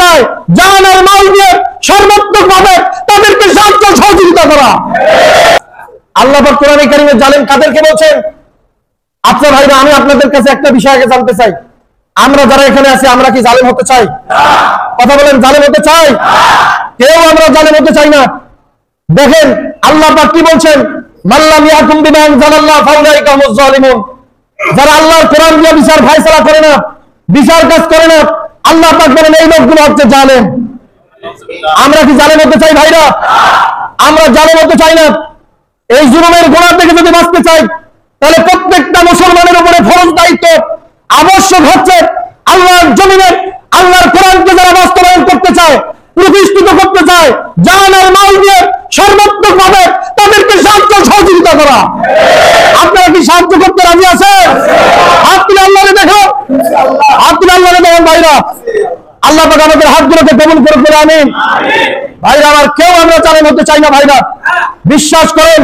চায় জান আর মাল দিয়ে সর্বাত্মক ভাবে তাদেরকে সাহায্য সহযোগিতা করা। আল্লাহ পাক কোরআনে কারিমে জানেন কাদেরকে বলছেন? আচ্ছা ভাইরা, আমি আপনাদের কাছে একটা বিষয় আগে জানতে চাই, আমরা যারা এখানে আছি আমরা কি জালেম হতে চাই? কথা বলেন, জালেম হতে চাই? কেউ আমরা জালেম হতে চাই না। দেখেন আল্লাহ পাক কি বলছেন, মাল্লাম ইয়াকুম বিমা আনজালাল্লাহ ফাউলাইকা হুমুজ জালিমুন। যারা আল্লাহর কোরআন দিয়ে বিচার ফয়সালা করে না, বিচার কাজ করে না, আল্লাহ পাক বলেন এই লোকগুলো হচ্ছে জালেম। আমরা কি জালেম হতে চাই ভাইরা? আমরা জালেম হতে চাই না। এই জুলুমের গোড়া থেকে যদি বাঁচতে চাই, তাহলে প্রত্যেকটা মুসলমানের উপরে ফরজ দায়িত্ব আবশ্যক হচ্ছে আল্লাহর জমিনে আল্লাহর কোরআনকে যারা বাস্তবায়ন করতে চায়, প্রতিষ্ঠিত করতে চায়, জান আর মাল দিয়ে সর্বাত্মক ভাবে তাদেরকে সাহায্য সহযোগিতা করা। আপনারা কি সাহায্য করতে রাজি আছেন? হাত তুলে আল্লাহরে দেখো, হাত তুলে আল্লাহরে দেখেন ভাইরা। আল্লাহ পাক আমাদের হাতগুলোকে কবুল করে আমিন। ভাইরা আমার, কেউ আমরা জালেম হতে চাই না ভাইরা। বিশ্বাস করেন,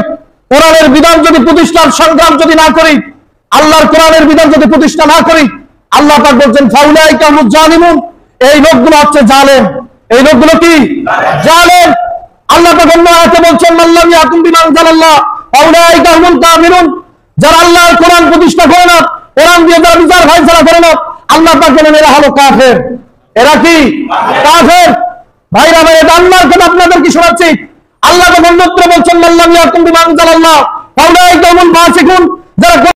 কোরআনের বিধান যদি প্রতিষ্ঠার সংগ্রাম যদি না করি, আল্লাহর কোরআনের বিধান যদি প্রতিষ্ঠা না করি, আল্লাহ পাক বলছেন ফাউলাইকা হুমুজ জালিমুন, এই লোকগুলো হচ্ছে জালেম। এই লোকগুলো কি? জালেম। আল্লাহ পাক অন্য আয়াতে বলছেন মাল্লাম ইয়াকুম বিমা আনজালাল্লাহ ফাউলাইকা হুমুল কাফিরুন। যারা আল্লাহর কোরআন প্রতিষ্ঠা করে না, কোরআন দিয়ে যারা বিচার ফয়সালা করে না, আল্লাহ পাক বলেন এরা হলো কাফের। এরা কি? কাফের। ভাইরা ভাই, এটা আল্লাহর কথা আপনাদের কি শোনাচ্ছি? আল্লাহ পাক অন্যত্র বলছেন মাল্লাম ইয়াকুম বিমা আনজালাল্লাহ ফাউলাইকা হুমুল ফাসিকুন। যারা